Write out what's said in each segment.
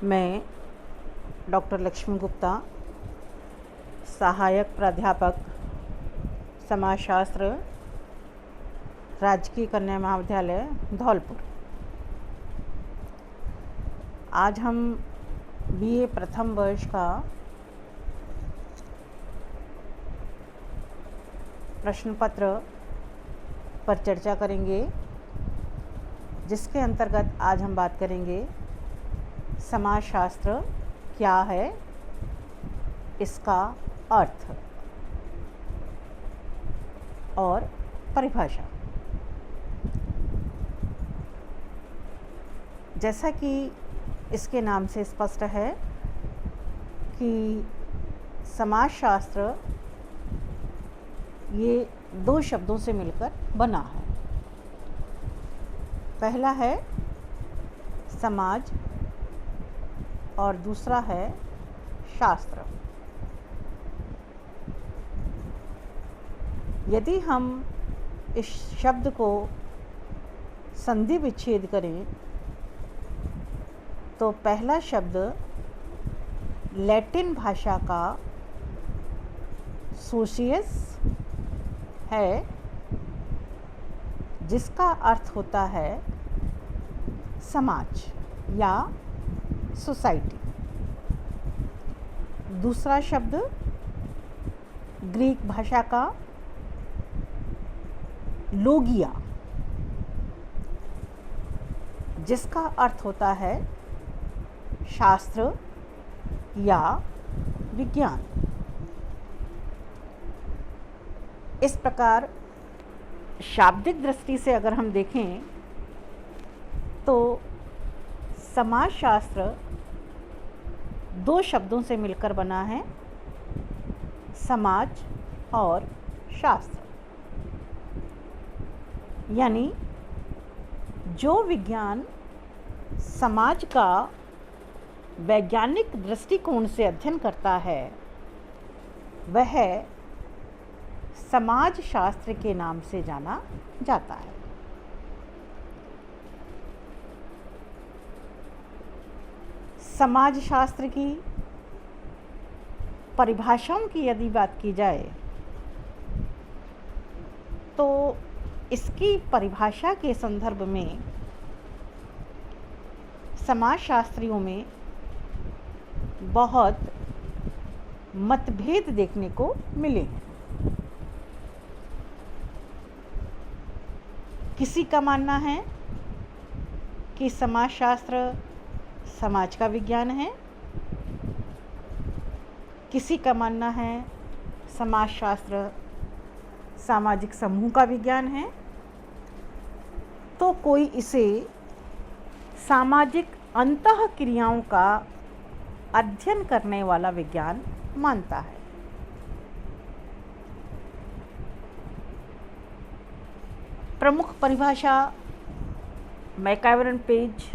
मैं डॉक्टर लक्ष्मी गुप्ता, सहायक प्राध्यापक समाजशास्त्र, राजकीय कन्या महाविद्यालय धौलपुर। आज हम बीए प्रथम वर्ष का प्रश्न पत्र पर चर्चा करेंगे, जिसके अंतर्गत आज हम बात करेंगे समाजशास्त्र क्या है, इसका अर्थ और परिभाषा। जैसा कि इसके नाम से स्पष्ट है कि समाजशास्त्र ये दो शब्दों से मिलकर बना है। पहला है समाज और दूसरा है शास्त्र। यदि हम इस शब्द को संधि विच्छेद करें तो पहला शब्द लैटिन भाषा का सोशियस है, जिसका अर्थ होता है समाज या सोसाइटी। दूसरा शब्द ग्रीक भाषा का लोगिया, जिसका अर्थ होता है शास्त्र या विज्ञान। इस प्रकार शाब्दिक दृष्टि से अगर हम देखें तो समाजशास्त्र दो शब्दों से मिलकर बना है, समाज और शास्त्र। यानी जो विज्ञान समाज का वैज्ञानिक दृष्टिकोण से अध्ययन करता है वह समाजशास्त्र के नाम से जाना जाता है। समाजशास्त्र की परिभाषाओं की यदि बात की जाए तो इसकी परिभाषा के संदर्भ में समाजशास्त्रियों में बहुत मतभेद देखने को मिले हैं। किसी का मानना है कि समाजशास्त्र समाज का विज्ञान है, किसी का मानना है समाजशास्त्र सामाजिक समूह का विज्ञान है, तो कोई इसे सामाजिक अंतःक्रियाओं का अध्ययन करने वाला विज्ञान मानता है। प्रमुख परिभाषा मैकइवरन पेज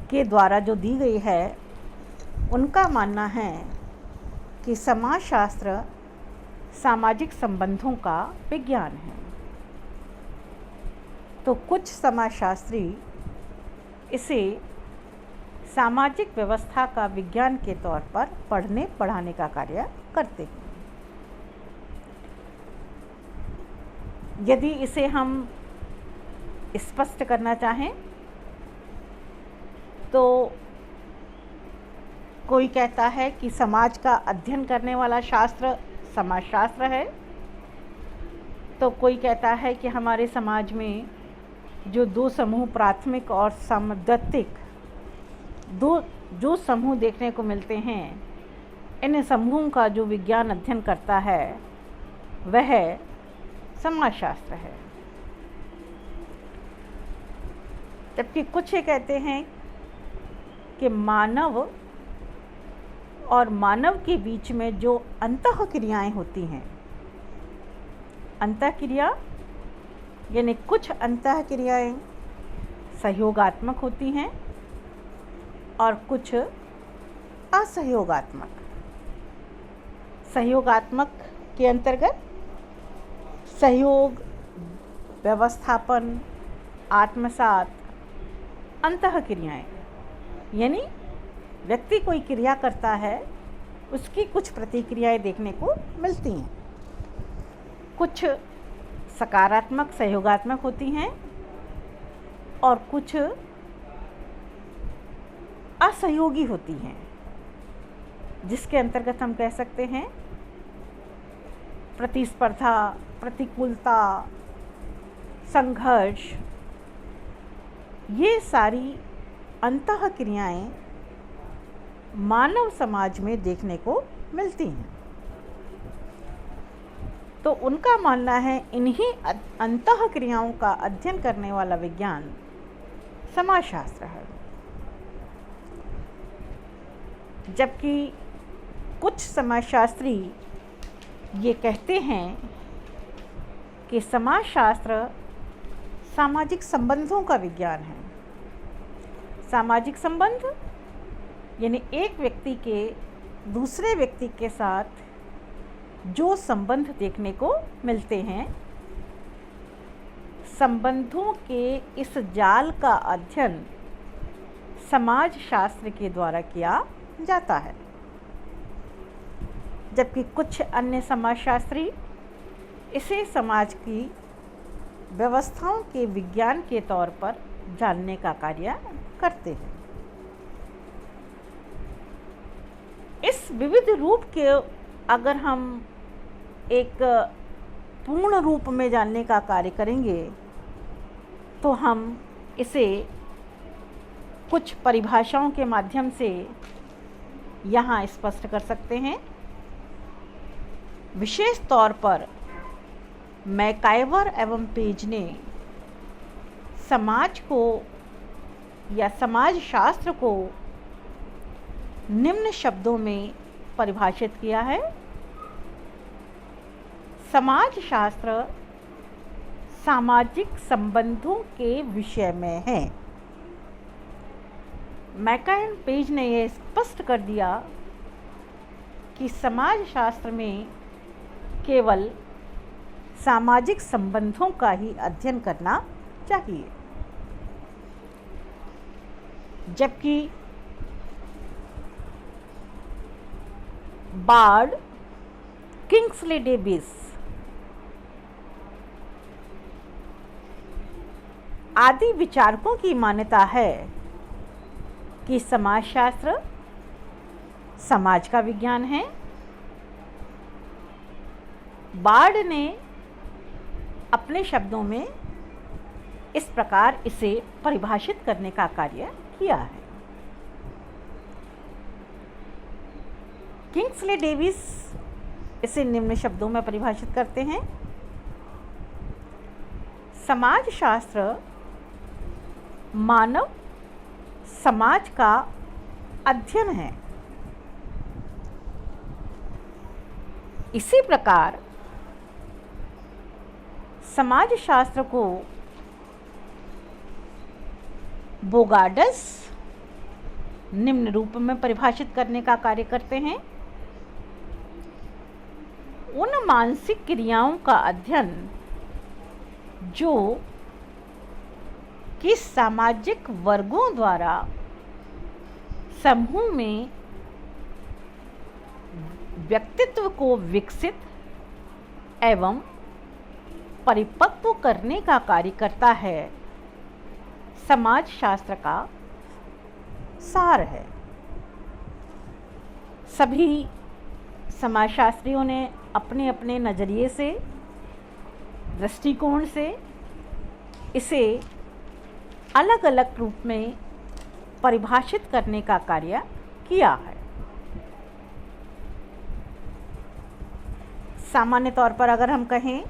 के द्वारा जो दी गई है, उनका मानना है कि समाजशास्त्र सामाजिक संबंधों का विज्ञान है। तो कुछ समाजशास्त्री इसे सामाजिक व्यवस्था का विज्ञान के तौर पर पढ़ने पढ़ाने का कार्य करते हैं। यदि इसे हम स्पष्ट करना चाहें तो कोई कहता है कि समाज का अध्ययन करने वाला शास्त्र समाजशास्त्र है, तो कोई कहता है कि हमारे समाज में जो दो समूह प्राथमिक और सामुदायिक जो समूह देखने को मिलते हैं, इन समूहों का जो विज्ञान अध्ययन करता है वह समाजशास्त्र है। जबकि कुछ ये कहते हैं कि मानव और मानव के बीच में जो अंतःक्रियाएं होती हैं, अंतःक्रिया यानी कुछ अंतःक्रियाएं सहयोगात्मक होती हैं और कुछ असहयोगात्मक। सहयोगात्मक के अंतर्गत सहयोग, व्यवस्थापन, आत्मसात, अंतःक्रियाएं यानी व्यक्ति कोई क्रिया करता है, उसकी कुछ प्रतिक्रियाएं देखने को मिलती हैं। कुछ सकारात्मक सहयोगात्मक होती हैं और कुछ असहयोगी होती हैं, जिसके अंतर्गत हम कह सकते हैं प्रतिस्पर्धा, प्रतिकूलता, संघर्ष, ये सारी अंतः क्रियाएं मानव समाज में देखने को मिलती हैं। तो उनका मानना है इन्हीं अंतः क्रियाओं का अध्ययन करने वाला विज्ञान समाजशास्त्र है। जबकि कुछ समाजशास्त्री ये कहते हैं कि समाजशास्त्र सामाजिक संबंधों का विज्ञान है। सामाजिक संबंध यानी एक व्यक्ति के दूसरे व्यक्ति के साथ जो संबंध देखने को मिलते हैं, संबंधों के इस जाल का अध्ययन समाजशास्त्र के द्वारा किया जाता है। जबकि कुछ अन्य समाजशास्त्री इसे समाज की व्यवस्थाओं के विज्ञान के तौर पर जानने का कार्य करते हैं। इस विविध रूप के अगर हम एक पूर्ण रूप में जानने का कार्य करेंगे तो हम इसे कुछ परिभाषाओं के माध्यम से यहाँ स्पष्ट कर सकते हैं। विशेष तौर पर मैकाइवर एवं पेज ने समाज को या समाजशास्त्र को निम्न शब्दों में परिभाषित किया है। समाजशास्त्र सामाजिक संबंधों के विषय में है। मैकाइवर पेज ने यह स्पष्ट कर दिया कि समाजशास्त्र में केवल सामाजिक संबंधों का ही अध्ययन करना चाहिए। जबकि बार्ड, किंग्सले डेविस आदि विचारकों की मान्यता है कि समाजशास्त्र समाज का विज्ञान है। बार्ड ने अपने शब्दों में इस प्रकार इसे परिभाषित करने का कार्य किया है। किंग्सले डेविस इसे निम्न शब्दों में परिभाषित करते हैं। समाजशास्त्र मानव समाज का अध्ययन है। इसी प्रकार समाजशास्त्र को बोगार्डस निम्न रूप में परिभाषित करने का कार्य करते हैं। उन मानसिक क्रियाओं का अध्ययन जो किस सामाजिक वर्गों द्वारा समूह में व्यक्तित्व को विकसित एवं परिपक्व करने का कार्य करता है, समाजशास्त्र का सार है। सभी समाजशास्त्रियों ने अपने अपने नज़रिए से, दृष्टिकोण से इसे अलग अलग रूप में परिभाषित करने का कार्य किया है। सामान्य तौर पर अगर हम कहें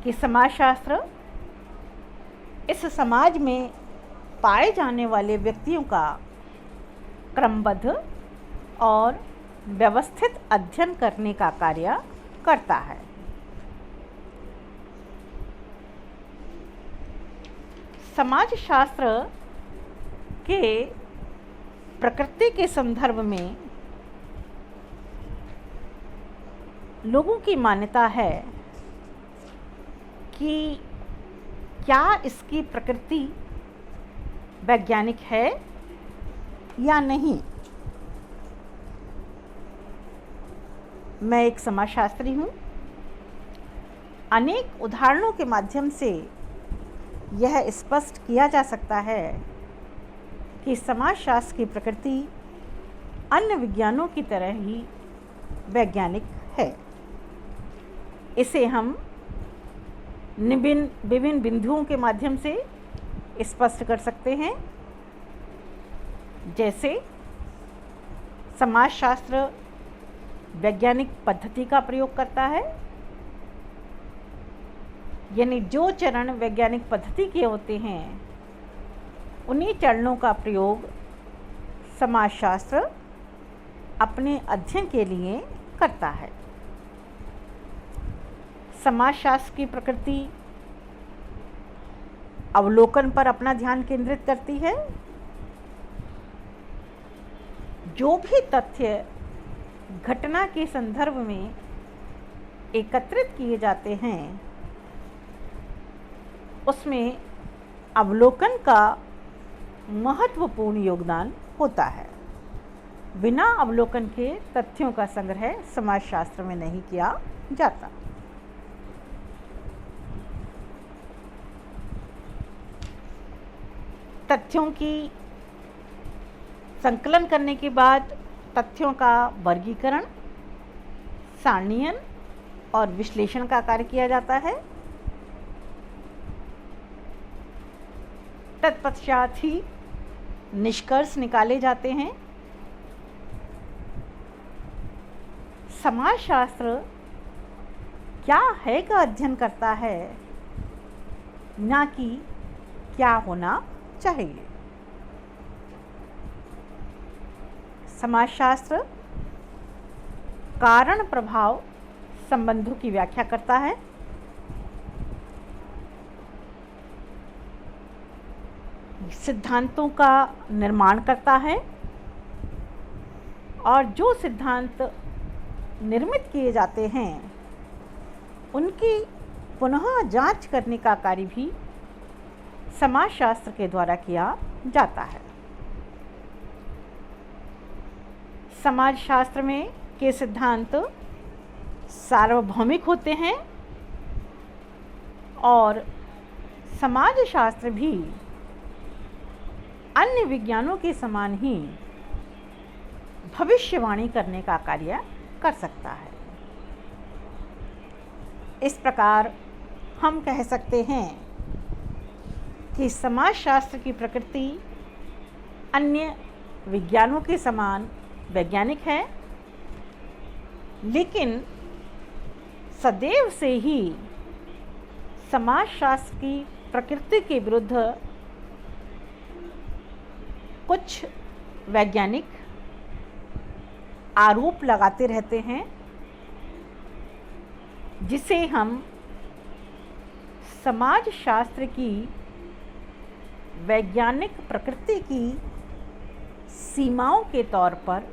कि समाजशास्त्र इस समाज में पाए जाने वाले व्यक्तियों का क्रमबद्ध और व्यवस्थित अध्ययन करने का कार्य करता है। समाजशास्त्र के प्रकृति के संदर्भ में लोगों की मान्यता है कि क्या इसकी प्रकृति वैज्ञानिक है या नहीं। मैं एक समाजशास्त्री हूँ। अनेक उदाहरणों के माध्यम से यह स्पष्ट किया जा सकता है कि समाजशास्त्र की प्रकृति अन्य विज्ञानों की तरह ही वैज्ञानिक है। इसे हम विभिन्न बिंदुओं के माध्यम से स्पष्ट कर सकते हैं। जैसे समाजशास्त्र वैज्ञानिक पद्धति का प्रयोग करता है, यानी जो चरण वैज्ञानिक पद्धति के होते हैं उन्हीं चरणों का प्रयोग समाजशास्त्र अपने अध्ययन के लिए करता है। समाजशास्त्र की प्रकृति अवलोकन पर अपना ध्यान केंद्रित करती है। जो भी तथ्य घटना के संदर्भ में एकत्रित किए जाते हैं उसमें अवलोकन का महत्वपूर्ण योगदान होता है। बिना अवलोकन के तथ्यों का संग्रह समाजशास्त्र में नहीं किया जाता। तथ्यों की संकलन करने के बाद तथ्यों का वर्गीकरण, सारणीयन और विश्लेषण का कार्य किया जाता है। तत्पश्चात ही निष्कर्ष निकाले जाते हैं। समाजशास्त्र क्या है का अध्ययन करता है, ना कि क्या होना चाहिए। समाजशास्त्र कारण प्रभाव संबंधों की व्याख्या करता है। सिद्धांतों का निर्माण करता है और जो सिद्धांत निर्मित किए जाते हैं उनकी पुनः जांच करने का कार्य भी समाजशास्त्र के द्वारा किया जाता है। समाजशास्त्र में के सिद्धांत सार्वभौमिक होते हैं और समाजशास्त्र भी अन्य विज्ञानों के समान ही भविष्यवाणी करने का कार्य कर सकता है। इस प्रकार हम कह सकते हैं कि समाजशास्त्र की प्रकृति अन्य विज्ञानों के समान वैज्ञानिक है, लेकिन सदैव से ही समाजशास्त्र की प्रकृति के विरुद्ध कुछ वैज्ञानिक आरोप लगाते रहते हैं, जिसे हम समाजशास्त्र की वैज्ञानिक प्रकृति की सीमाओं के तौर पर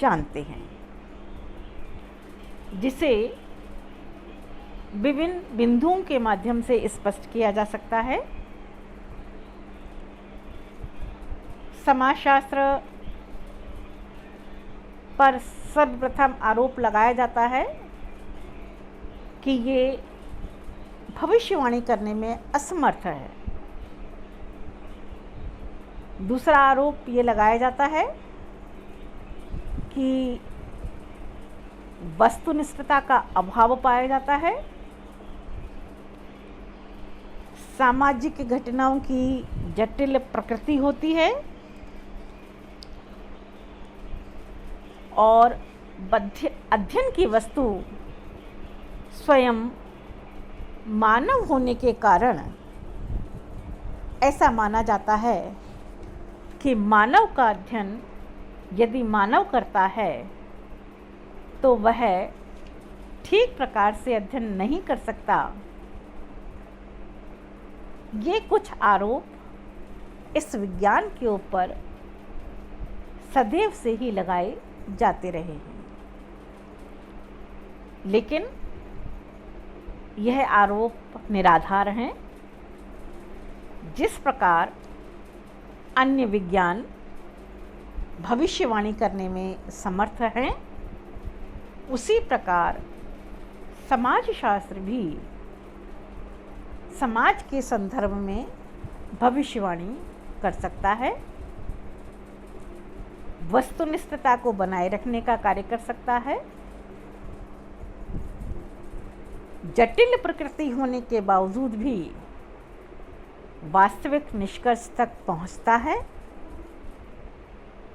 जानते हैं, जिसे विभिन्न बिंदुओं के माध्यम से स्पष्ट किया जा सकता है। समाजशास्त्र पर सर्वप्रथम आरोप लगाया जाता है कि ये भविष्यवाणी करने में असमर्थ है। दूसरा आरोप ये लगाया जाता है कि वस्तुनिष्ठता का अभाव पाया जाता है। सामाजिक घटनाओं की जटिल प्रकृति होती है और अध्ययन की वस्तु स्वयं मानव होने के कारण ऐसा माना जाता है कि मानव का अध्ययन यदि मानव करता है तो वह ठीक प्रकार से अध्ययन नहीं कर सकता। ये कुछ आरोप इस विज्ञान के ऊपर सदैव से ही लगाए जाते रहे हैं, लेकिन यह आरोप निराधार हैं। जिस प्रकार अन्य विज्ञान भविष्यवाणी करने में समर्थ हैं, उसी प्रकार समाजशास्त्र भी समाज के संदर्भ में भविष्यवाणी कर सकता है, वस्तुनिष्ठता को बनाए रखने का कार्य कर सकता है, जटिल प्रकृति होने के बावजूद भी वास्तविक निष्कर्ष तक पहुंचता है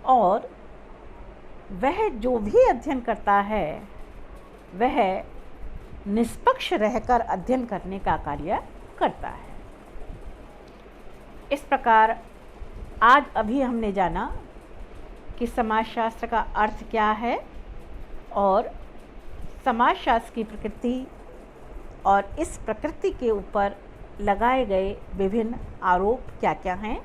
और वह जो भी अध्ययन करता है वह निष्पक्ष रहकर अध्ययन करने का कार्य करता है। इस प्रकार आज अभी हमने जाना कि समाजशास्त्र का अर्थ क्या है और समाजशास्त्र की प्रकृति और इस प्रकृति के ऊपर लगाए गए विभिन्न आरोप क्या क्या हैं।